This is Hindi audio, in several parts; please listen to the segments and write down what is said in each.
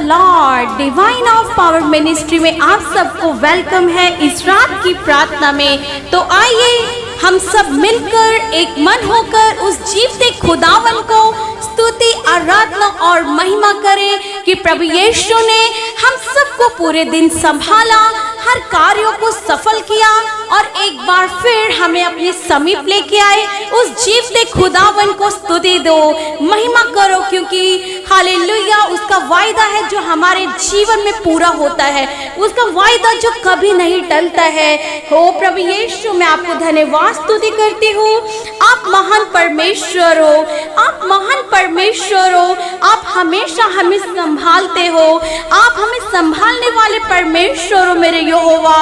Lord. Divine of power ministry में आप सबको वेलकम है इस रात की प्रार्थना में। तो आइए हम सब मिलकर एक मन होकर उस जीवते खुदावन को स्तुति, आराधना और महिमा करें कि प्रभु यीशु ने हम सबको पूरे दिन संभाला, हर कार्यों को सफल किया और एक बार फिर हमें अपने समीप लेके आए। उस जीवते खुदावन को स्तुति दो, महिमा करो, क्योंकि हालेलुया उसका वायदा है जो हमारे जीवन में पूरा होता है, उसका वायदा जो कभी नहीं टलता है। हो प्रभु यीशु, मैं आपको धन्यवाद स्तुति करती हूँ। आप महान परमेश्वर हो, आप महान परमेश्वर हो, आप हमेशा हमें संभालते हो, आप हमें संभालने वाले परमेश्वर हो। मेरे यहोवा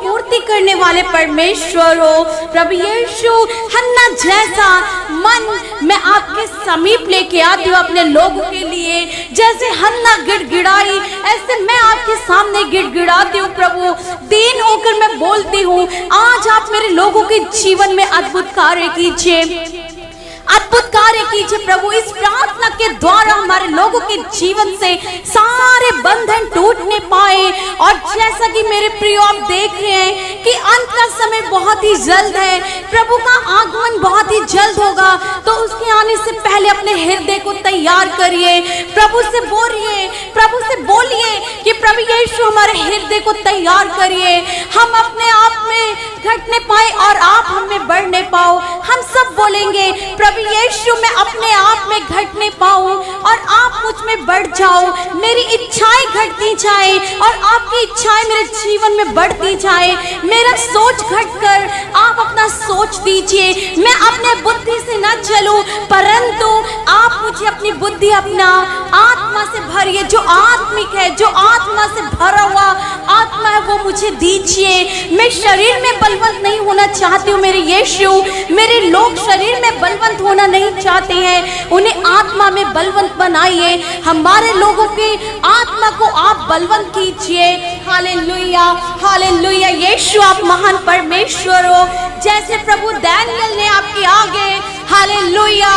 पूर्ति करने वाले परमेश्वर हो। प्रभु यीशु, हन्ना जैसा मन मैं आपके समीप लेके आती हूँ अपने लोगों के लिए। जैसे हन्ना गिड़गिड़ाई, ऐसे मैं आपके सामने गिड़गिड़ाती हूँ। प्रभु, दीन होकर मैं बोलती हूँ, आज आप मेरे लोगों के जीवन में अद्भुत कार्य कीजिए, अद्भुत कार्य कीजिए प्रभु। इस प्रार्थना के द्वारा हमारे लोगों के जीवन से सारे बंधन टूटने पाए। और जैसा कि मेरे प्रियो आप देख रहे हैं कि अंत का समय बहुत ही जल्द है, प्रभु का आगमन बहुत ही जल्द होगा, तो उसके आने से पहले अपने हृदय को तैयार करिए। प्रभु से बोलिए, प्रभु से बोलिए कि प्रभु यीशु हमारे हृदय को तैयार करिए, हम अपने आप में घटने पाए और आप हमें बढ़ने पाओ। हम सब बोलेंगे, प्रभु यीशु मैं अपने आप में घटने पाऊं और आप मुझ में बढ़ जाओ, मेरी इच्छाएं घटती जाए और आपकी इच्छाएं मेरे जीवन में बढ़ती जाए। मेरा सोच घटकर आप अपना सोच दीजिए। मैं अपने बुद्धि से न चलूं, परंतु आप मुझे अपनी बुद्धि, अपना आत्मा से भरिए। जो आत्मिक है, जो आत्मा से भरा हुआ आत्मा है, वो मुझे दीजिए। मैं शरीर में बलवंत नहीं होना चाहती हूँ मेरे यीशु। मेरे लोग शरीर में बलवंत होना नहीं चाहते हैं, उन्हें आत्मा में बलवंत बनाइए। हमारे लोगों के आत्मा को आप बलवंत कीजिए। Hallelujah, hallelujah. यीशु आप महान परमेश्वर हो। जैसे प्रभु दानियल ने आपके आगे हालेलुया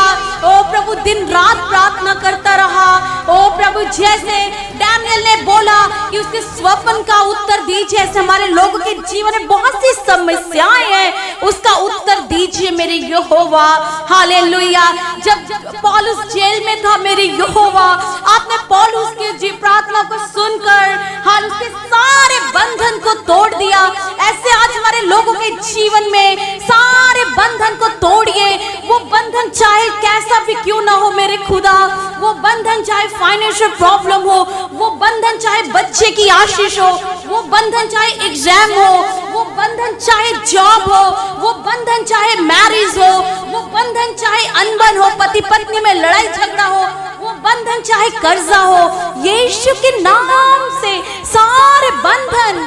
ओ प्रभु दिन रात प्रार्थना करता रहा। ओ प्रभु, जैसे दानियल ने बोला कि उसके स्वप्न का उत्तर दीजिए, ऐसे हमारे लोगों के जीवन में बहुत सी समस्याएं हैं, उसका उत्तर दीजिए मेरे यहोवा। हालेलुया। जब पौलुस जेल में था मेरे यहोवा, आपने पौलुस की प्रार्थना को सुनकर हाल उसके सारे बंधन को तोड़ दिया। ऐसे आज हमारे लोगों के जीवन में सारे बंधन को तोड़िए। वो बंधन चाहे कैसा भी क्यों ना हो मेरे खुदा, वो बंधन चाहे फाइनेंशियल प्रॉब्लम हो, वो बंधन चाहे बच्चे की आशीष हो, वो बंधन चाहे एग्जाम हो, वो बंधन चाहे जॉब हो, वो बंधन चाहे मैरिज हो, वो बंधन चाहे अनबन हो, पति पत्नी में लड़ाई झगड़ा हो, वो बंधन चाहे कर्जा हो, यीशु के नाम से सारे बंधन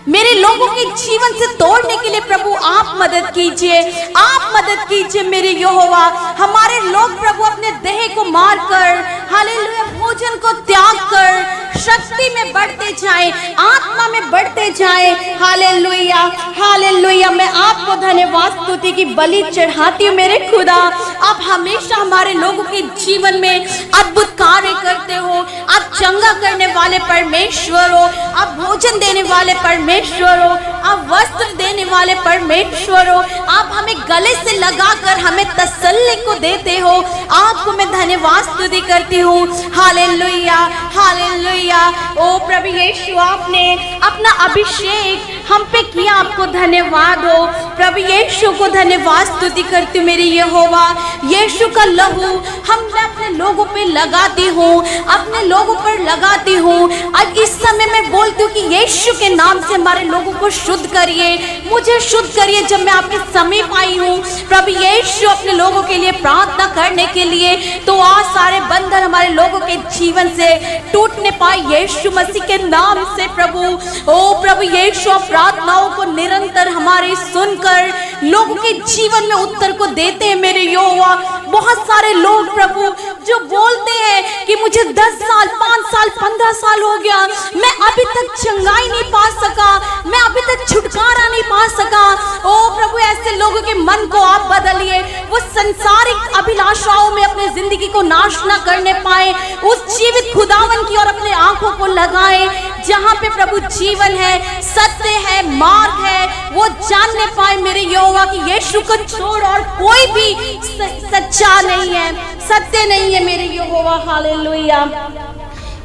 मेरे लोगों के जीवन से तोड़ने के लिए प्रभु आप मदद कीजिए, आप मदद कीजिए मेरे यहोवा। हमारे लोग प्रभु अपने देह को मारकर हालेलुया भोजन को त्याग कर शक्ति में बढ़ते जाएं, आत्मा में बढ़ते जाएं। Hallelujah, hallelujah. मैं आपको धन्यवाद स्तुति की बलि चढ़ाती हूँ मेरे खुदा। आप हमेशा हमारे लोगों के जीवन में अद्भुत कार्य करते हो। आप चंगा करने वाले परमेश्वर हो, आप भोजन देने वाले परमेश्वर हो, आप वस्त्र देने वाले परमेश्वर हो, आप हमें गले से लगाकर हमें तसल्ली को देते हो। आपको मैं धन्यवाद स्तुति करती हूँ। Hallelujah, hallelujah. ओ प्रभु यीशु, आपने अपना अभिषेक हम पे किया, आपको धन्यवाद हो। प्रभु यीशु को धन्यवाद स्तुति करती हूँ मेरी यहोवा। यीशु का लहू हम अपने लोगों पे लगाती हूँ, अपने लोगों पर लगाती हूँ। आज इस समय मैं बोलती हूँ कि यीशु के नाम से हमारे लोगों को शुद्ध करिए, मुझे शुद्ध करिए। जब मैं आपके समीप आई हूँ प्रभु यीशु अपने लोगों के लिए प्रार्थना करने के लिए, तो आज सारे बंधन हमारे लोगों के जीवन से टूटने पाए यीशु मसीह के नाम से। प्रभु ओ प्रभु यीशु, प्रार्थनाओं को निरंतर हमारे सुनकर लोगों के जीवन में उत्तर को देते हैं मेरे यहोवा। बहुत सारे लोग प्रभु जो बोलते हैं कि मुझे 10 साल 5 साल 15 साल हो गया, मैं अभी तक चंगाई नहीं पा सका, मैं अभी तक छुटकारा नहीं पा सका। ओ प्रभु, ऐसे लोगों के मन को आप बदलिए, वो संसारिक अभिलाषाओं में अपने जिंदगी को नाश न करने पाए, उस जीवित खुदावन की ओर अपने आंखों को लगाए जहां पे प्रभु जीवन है, सत्य है, मार्ग है, वो जानने पाए मेरे यहोवा की यीशु को छोड़ और कोई भी सच्चा नहीं है, सत्य नहीं है मेरे यहोवा। हालेलुया,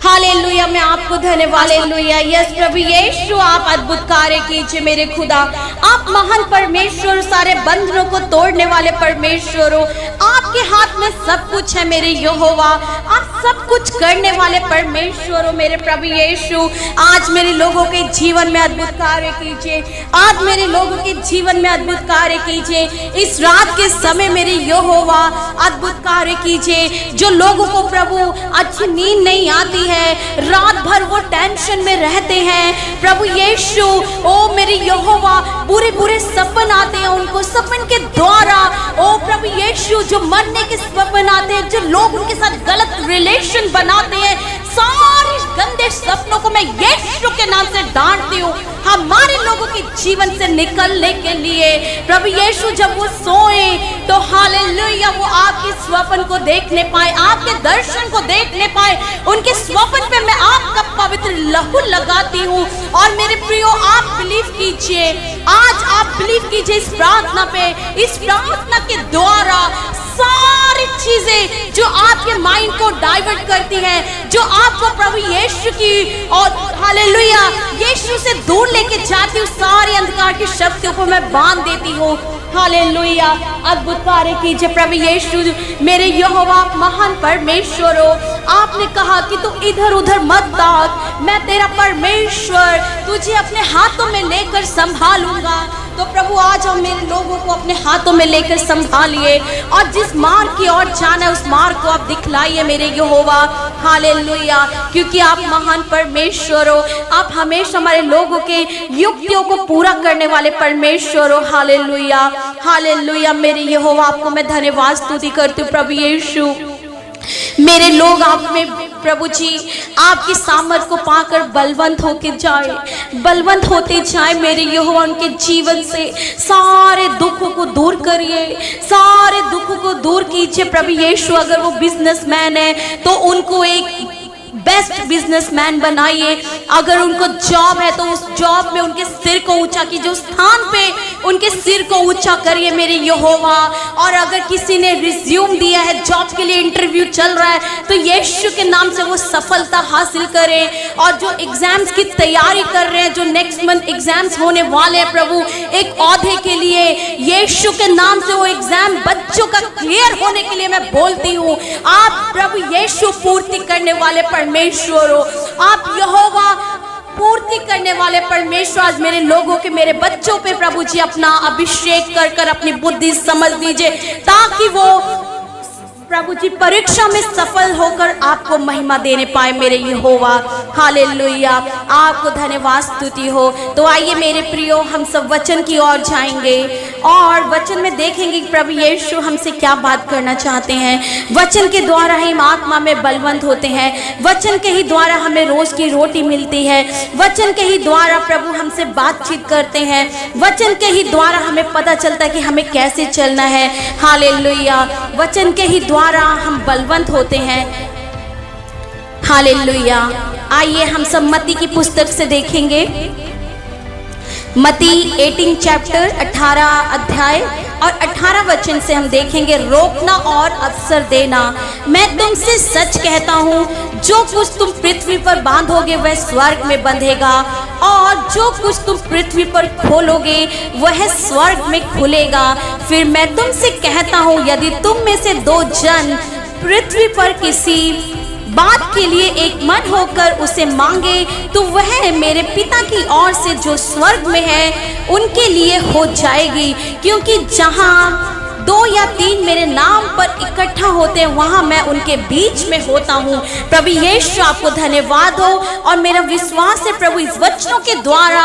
हालेलुया, मैं आपको धन्यवाद। हालेलुया, यस प्रभु यीशु, आप अद्भुत कार्य कीजिए मेरे खुदा। आप महान परमेश्वर, सारे बंधनों को तोड़ने वाले परमेश्वर हो। आपके हाथ में सब कुछ है मेरे यहोवा, आप सब कुछ करने वाले परमेश्वर हो मेरे प्रभु यीशु। आज मेरे लोगों के जीवन में अद्भुत कार्य कीजिए, आज मेरे लोगों के जीवन में अद्भुत कार्य कीजिए। इस रात के समय मेरे यहोवा अद्भुत कार्य कीजिए। जो लोगों को प्रभु अच्छी नींद नहीं आती है, रात भर वो टेंशन में रहते हैं, प्रभु यीशु ओ मेरे यहोवा बुरे बुरे सपन आते हैं उनको, सपन के द्वारा ओ प्रभु यीशु जो मरने के सपन आते हैं, जो लोग उनके साथ गलत रिलेशन बनाते हैं, सारे गंदे सपनों को मैं यीशु के नाम से डांटती हूँ हमारे लोगों के जीवन से निकलने के लिए। प्रभु यीशु जब वो सोए तो हालेलुया वो आपके स्वप्न को देखने पाए, आपके दर्शन को देखने पाए। उनके स्वप्न पे मैं आपका पवित्र लहू लगाती हूँ। और मेरे प्रियो आप बिलीव कीजिए, आज आप बिलीव कीजिए इस प्रार्थना पे, इस प्रार्थना के द्वारा सारी चीजें जो आपके माइंड को डाइवर्ट करती हैं, जो आपको प्रभु यीशु की और हालेलुया यीशु से दूर लेके जाती हूँ, सारी अंधकार की शक्तियों को मैं बांध देती हूँ। हालेलुया, अद्भुत कार्य कीजिए प्रभु यीशु मेरे यहोवा, महान परमेश्वर हो। आपने कहा कि तू इधर उधर मत ताक, मैं तेरा परमेश्वर तुझे अपने हाथों में लेकर संभालूंगा। तो प्रभु आज हम मेरे लोगों को अपने हाथों में लेकर संभालिए और जिस मार्ग की ओर जाना है उस मार्ग को आप दिखलाइए मेरे यहोवा। हालेलुया, क्योंकि आप महान परमेश्वर हो, आप हमेशा हमारे लोगों के युक्तियों को पूरा करने वाले परमेश्वर हो। हालेलुया, हालेलुया मेरे यहोवा, आपको मैं धन्यवाद स्तुति करती हूँ प्रभु यीशु। मेरे लोग आप में प्रभु जी आपकी सामर्थ को पाकर बलवंत होके जाए, बलवंत होते जाए मेरे यहोवा। उनके जीवन से सारे दुखों को दूर करिए, सारे दुखों को दूर कीजिए प्रभु यीशु। अगर वो बिजनेसमैन है तो उनको एक बेस्ट बिजनेसमैन बनाइए, अगर उनको जॉब है तो उस जॉब में उनके सिर को ऊंचा कीजिए, उस स्थान पे उनके सिर को ऊंचा करिए मेरे यहोवा। और अगर किसी ने रिज्यूम दिया है, जॉब के लिए इंटरव्यू चल रहा है, तो यीशु के नाम से वो सफलता हासिल करें। और जो एग्जाम्स की तैयारी कर रहे हैं, जो नेक्स्ट मंथ एग्जाम्स होने वाले हैं प्रभु एक औहदे के लिए, यीशु के नाम से वो एग्जाम बच्चों का क्लियर होने के लिए मैं बोलती हूँ। आप प्रभु यीशु पूर्ति करने वाले परमेश्वर हो, आप यहोवा पूर्ति करने वाले परमेश्वर। आज मेरे लोगों के, मेरे बच्चों पे प्रभु जी अपना अभिषेक कर कर अपनी बुद्धि समझ दीजिए, ताकि वो प्रभु जी परीक्षा में सफल होकर आपको महिमा देने पाए मेरे यहोवा। हालेलुया, आपको धन्यवाद स्तुति हो। तो आइए मेरे प्रियो, हम सब वचन की ओर जाएंगे और वचन में देखेंगे कि प्रभु यीशु हमसे क्या बात करना चाहते हैं। वचन के द्वारा हम आत्मा में बलवंत होते हैं, वचन के ही द्वारा हमें रोज की रोटी मिलती है, वचन के ही द्वारा प्रभु हमसे बातचीत करते हैं, वचन के ही द्वारा हमें पता चलता है कि हमें कैसे चलना है। हालेलुया, वचन के ही द्वारा हम बलवंत होते हैं। हालेलुया, आइए हम सब मत्ती की पुस्तक से देखेंगे, मत्ती 18 चैप्टर 18 अध्याय और 18 वचन से हम देखेंगे, रोकना और अवसर देना। मैं तुमसे सच कहता हूँ, जो कुछ तुम पृथ्वी पर बांधोगे वह स्वर्ग में बंधेगा, और जो कुछ तुम पृथ्वी पर खोलोगे वह स्वर्ग में खुलेगा। फिर मैं तुमसे कहता हूँ, यदि तुम में से दो जन पृथ्वी पर किसी बात के लिए एक मन होकर उसे मांगे, तो वह मेरे पिता की ओर से जो स्वर्ग में है उनके लिए हो जाएगी। क्योंकि जहाँ 2 या 3 मेरे नाम पर इकट्ठा होते हैं, वहाँ मैं उनके बीच में होता हूँ। प्रभु यीशु आपको धन्यवाद हो, और मेरा विश्वास है प्रभु इस वचनों के द्वारा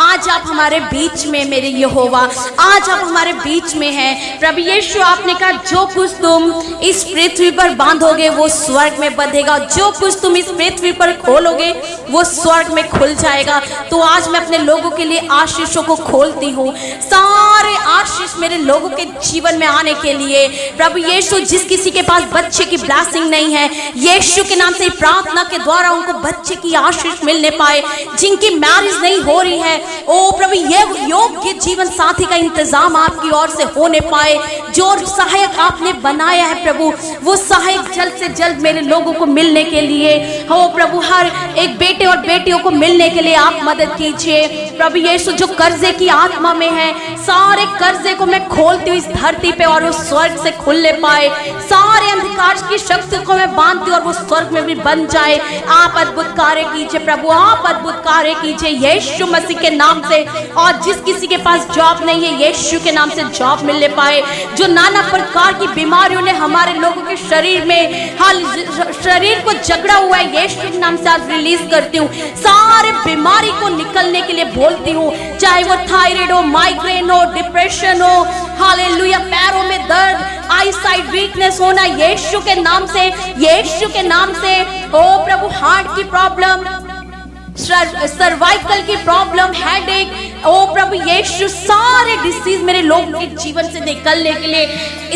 आज आप हमारे बीच में मेरे यहोवा, आज आप हमारे बीच में हैं। प्रभु यीशु आपने कहा, जो कुछ तुम इस पृथ्वी पर बांधोगे वो स्वर्ग में बंधेगा, जो कुछ तुम इस पृथ्वी पर खोलोगे वो स्वर्ग में खुल जाएगा। तो आज मैं अपने लोगों के लिए आशीषों को खोलती हूँ, सारे आशीष मेरे लोगों के जीवन में आने बढ़ाने के लिए। प्रभु यीशु, जिस किसी के पास बच्चे की ब्लेसिंग नहीं है, यीशु के नाम से प्रार्थना के द्वारा उनको बच्चे की आशीष मिलने पाए। जिनकी मैरिज नहीं हो रही है, ओ प्रभु ये योग्य जीवन साथी का इंतजाम आपकी ओर से होने पाए। जो सहायक आपने बनाया है प्रभु, वो सहायक जल्द से जल्द मेरे लोगों को मिलने के लिए हो प्रभु। हर एक बेटे और बेटियों को मिलने के लिए आप मदद कीजिए। प्रभु यीशु, जो कर्जे की आत्मा में है, सारे कर्जे को मैं खोलती हूँ इस धरती पे और वो स्वर्ग से खुलने पाए। सारे अंधकार की शक्ति को मैं बांधती हूँ और वो स्वर्ग में भी बन जाए। आप अद्भुत कार्य कीजिए प्रभु, आप अद्भुत कार्य कीजिए यीशु मसीह के नाम से। और जिस किसी के पास जॉब नहीं है, यीशु के नाम से जॉब मिलने पाए। जो नाना प्रकार की बीमारियों ने हमारे लोगों के शरीर में शरीर को जकड़ा हुआ है, यीशु के नाम से आज रिलीज करती हूँ। सारे बीमारी को निकलने के लिए बोलती हूँ, चाहे वो थायराइड हो, माइग्रेन हो, डिप्रेशन हो, हालेलुया, पैरों में दर्द, आई साइट वीकनेस होना, यीशु के नाम से, यीशु के नाम से। ओ प्रभु, हार्ट की प्रॉब्लम, सर्वाइकल की प्रॉब्लम, हेडेक, ओ प्रभु यीशु, सारे डिसीज मेरे लोगों के जीवन से निकलने के लिए,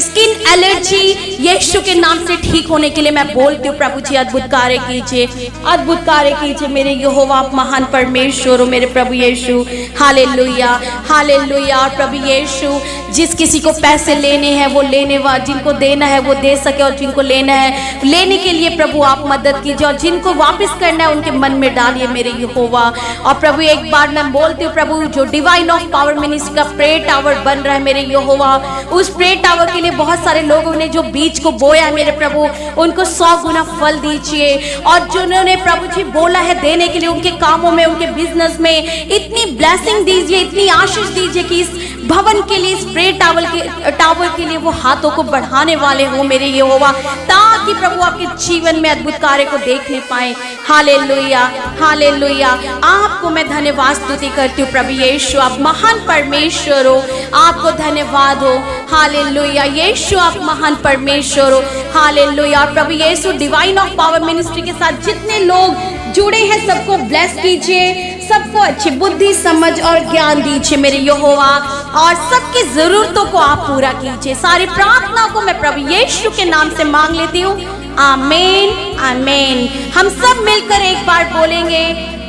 स्किन एलर्जी यीशु के नाम से ठीक होने के लिए मैं बोलती हूँ प्रभु जी, अद्भुत कार्य कीजिए, अद्भुत कार्य कीजिए मेरे यहोवा, आप महान परमेश्वर हो मेरे प्रभु यीशु। Hallelujah, hallelujah. प्रभु यीशु, जिस किसी को पैसे लेने हैं वो लेने वाले, जिनको देना है वो दे सके, और जिनको लेना है लेने के लिए प्रभु आप मदद कीजिए, और जिनको वापस करना है उनके मन में डालिए मेरे यहोवा। और प्रभु एक बार मैं बोलती हूँ प्रभु, जो डिवाइन ऑफ पावर मिनिस्ट्री का प्रे टावर बन रहा है मेरे यहोवा, उस प्रे टावर के लिए बहुत सारे लोगों ने जो बीज को बोया है मेरे प्रभु, उनको 100 गुना फल दीजिए। और जिन्होंने प्रभु जी बोला है देने के लिए, उनके कामों में, उनके बिजनेस में इतनी ब्लेसिंग दीजिए, इतनी आशीष दीजिए कि इस भवन के लिए, इस प्रे टावर के लिए वो हाथों को बढ़ाने वाले हो मेरे यहोवा, ताकि प्रभु आपके जीवन में अद्भुत कार्य को देखने पाए। Hallelujah, hallelujah. आपको मैं धन्यवाद स्तुति करती हूँ प्रभु यीशु, आप महान परमेश्वर हो, आपको धन्यवाद हो। हालेलुया यीशु, आप महान परमेश्वर हो। हालेलुया। प्रभु यीशु, डिवाइन ऑफ पावर मिनिस्ट्री के साथ जितने लोग जुड़े हैं सबको ब्लेस कीजिए, सबको अच्छी बुद्धि, समझ और ज्ञान दीजिए मेरे यहोवा, और सबकी जरूरतों को आप पूरा कीजिए। सारी प्रार्थना को मैं प्रभु यीशु के नाम से मांग लेती हूँ, आमीन, आमीन। हम सब मिलकर एक बार बोलेंगे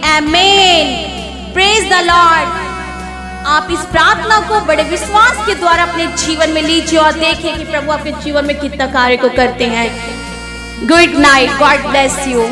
आमीन। Praise the Lord. आप इस प्रार्थना को बड़े विश्वास के द्वारा अपने जीवन में लीजिए और देखिए कि प्रभु आपके जीवन में कितना कार्य को करते हैं। Good night, God bless you.